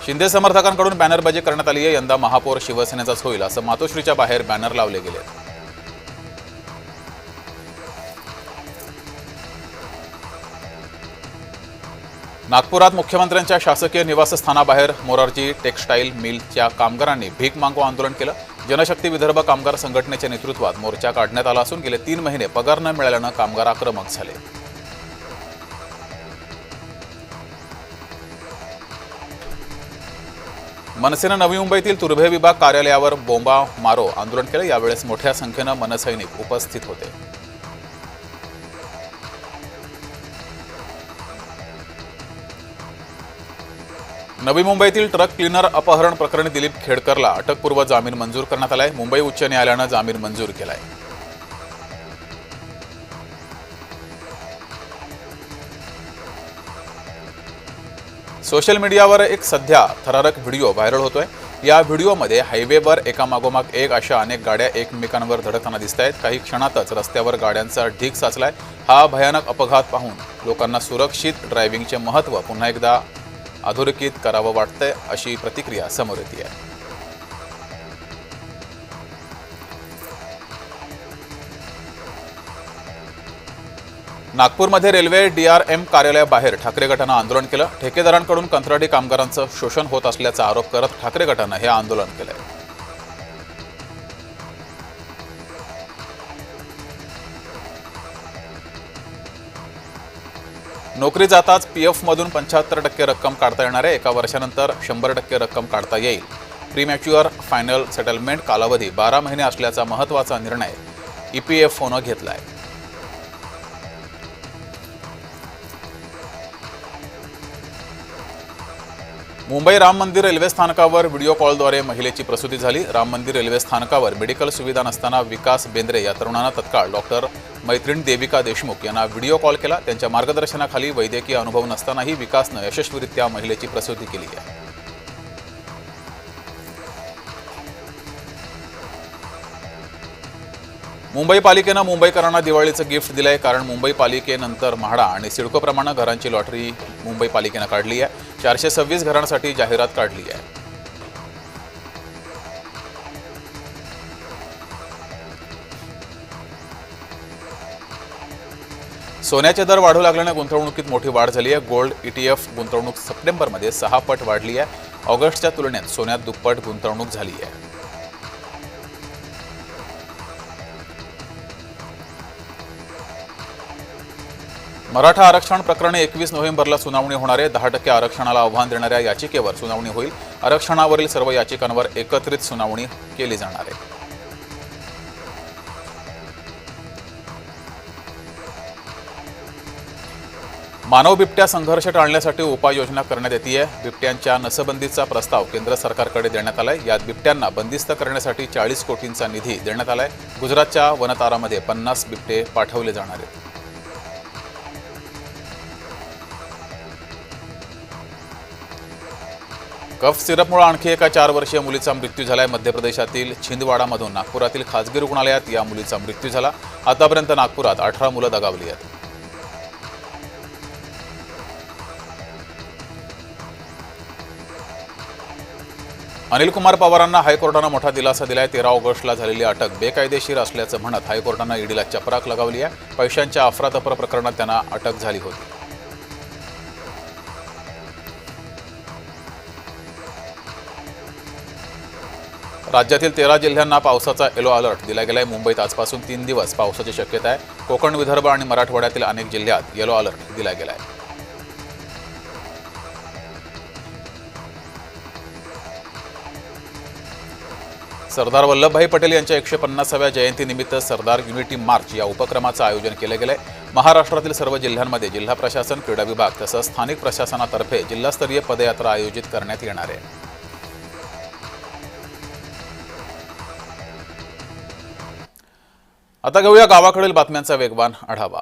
शिंदे समर्थकांकडून बॅनरबाजी करण्यात आली आहे। यंदा महापौर शिवसेनेचाच होईल असं मातोश्रीच्या बाहेर बॅनर लावले गेले। नागपुरात मुख्यमंत्र्यांच्या शासकीय निवासस्थानाबाहेर मोरारजी टेक्सटाईल मिलच्या कामगारांनी भीक मागो आंदोलन केलं। जनशक्ती विदर्भ कामगार संघटनेच्या नेतृत्वात मोर्चा काढण्यात आला असून गेले 3 महिने पगार न मिळाल्यानं कामगार आक्रमक झाले। मनसेनं नवी मुंबईतील तुर्भे विभाग कार्यालयावर बोंबा मारो आंदोलन केलं। यावेळेस मोठ्या संख्येनं मनसैनिक उपस्थित होते। नवी मुंबईतील ट्रक क्लीनर अपहरण प्रकरणी दिलीप खेडकरला अटकपूर्व जामीन मंजूर करण्यात आलाय। मुंबई उच्च न्यायालयानं जामीन मंजूर केलाय। सोशल मीडियावर एक सध्या थरारक व्हिडिओ व्हायरल होतोय। या व्हिडिओमध्ये हायवेवर एकामागोमाग एक अशा अनेक गाड्या एकमेकांवर धडकताना दिसतायत। काही क्षणातच रस्त्यावर गाड्यांचा ढीग साचलाय। हा भयानक अपघात पाहून लोकांना सुरक्षित ड्रायव्हिंगचे महत्त्व पुन्हा एकदा अधोरेखित करावं वाटतंय अशी प्रतिक्रिया समोर येते आहे। नागपूरमध्ये रेल्वे DRM कार्यालयाबाहेर ठाकरे गटानं आंदोलन केलं। ठेकेदारांकडून कंत्राटी कामगारांचं शोषण होत असल्याचा आरोप करत ठाकरे गटानं हे आंदोलन केलंय। नोकरी जाताच PF मधून 75% रक्कम काढता येणार आहे। एका वर्षानंतर 100% रक्कम काढता येईल। प्रीमॅच्युअर फायनल सेटलमेंट कालावधी 12 महिने असल्याचा महत्त्वाचा निर्णय EPFOनं घेतलाय। मुंबई राम मंदिर रेल्वे स्थानकावर व्हिडिओ कॉलद्वारे महिलेची प्रसूती झाली। राम मंदिर रेल्वे स्थानकावर मेडिकल सुविधा नसताना विकास बेंद्रे या तरुणानं तत्काळ डॉक्टर मैत्रीण देविका देशमुख यांना व्हिडिओ कॉल केला। त्यांच्या मार्गदर्शनाखाली वैद्यकीय अनुभव नसतानाही विकासनं यशस्वीरित्या महिलेची प्रसूती केली आहे। मुंबई पालिकेनं मुंबईकरांना दिवाळीचं गिफ्ट दिलंय। कारण मुंबई पालिकेनंतर म्हाडा आणि सिडकोप्रमाणे घरांची लॉटरी मुंबई पालिकेनं काढली आहे। 426 घरांसाठी जाहिरात काढली आहे। सोन्याचे दर वाढू लागल्याने गुंतवणुकीत मोठी वाढ झाली आहे। गोल्ड ETF गुंतवणूक सप्टेंबरमध्ये 6 पट वाढली आहे। ऑगस्टच्या तुलनेत सोन्यात दुप्पट गुंतवणूक झाली आहे। मराठा आरक्षण प्रकरणी 21 नोव्हेंबरला सुनावणी होणार आहे। 10% आरक्षणाला आव्हान देणाऱ्या याचिकेवर सुनावणी होईल। आरक्षणावरील सर्व याचिकांवर एकत्रित सुनावणी केली जाणार आहे। मानव बिबट्या संघर्ष टाळण्यासाठी उपाययोजना करण्यात येते। बिबट्यांच्या नसबंदीचा प्रस्ताव केंद्र सरकारकडे देण्यात आलाय। यात बिबट्यांना बंदिस्त करण्यासाठी 40 कोटींचा निधी देण्यात आलाय। गुजरातच्या वनतारामध्ये 50 बिबटे पाठवले जाणार आहेत। कफ सिरपमुळे आणखी एका 4 वर्षीय मुलीचा मृत्यू झालाय। मध्य प्रदेशातील छिंदवाडामधून नागपुरातील खासगी रुग्णालयात या मुलीचा मृत्यू झाला। आतापर्यंत नागपुरात 18 मुलं दगावली आहेत। अनिल कुमार पवारांना हायकोर्टानं मोठा दिलासा दिलाय। 13 ऑगस्टला झालेली अटक बेकायदेशीर असल्याचं म्हणत हायकोर्टानं ईडीला चपराक लगावली आहे। पैशांच्या अफरातफर प्रकरणात त्यांना अटक झाली होती। राज्यातील 13 जिल्ह्यांना पावसाचा येलो अलर्ट दिला गेलाय। मुंबईत आजपासून 3 दिवस पावसाची शक्यता आहे। कोकण, विदर्भ आणि मराठवाड्यातील अनेक जिल्ह्यात येलो अलर्ट दिला गेलाय। सरदार वल्लभभाई पटेल यांच्या 150व्या जयंतीनिमित्त सरदार युनिटी मार्च या उपक्रमाचं आयोजन केलं गेलंय। महाराष्ट्रातील सर्व जिल्ह्यांमध्ये जिल्हा प्रशासन, क्रीडा विभाग तसंच स्थानिक प्रशासनातर्फे जिल्हास्तरीय पदयात्रा आयोजित करण्यात येणार आहे। आता घेऊया गावाकडील बातम्यांचा वेगवान आढावा।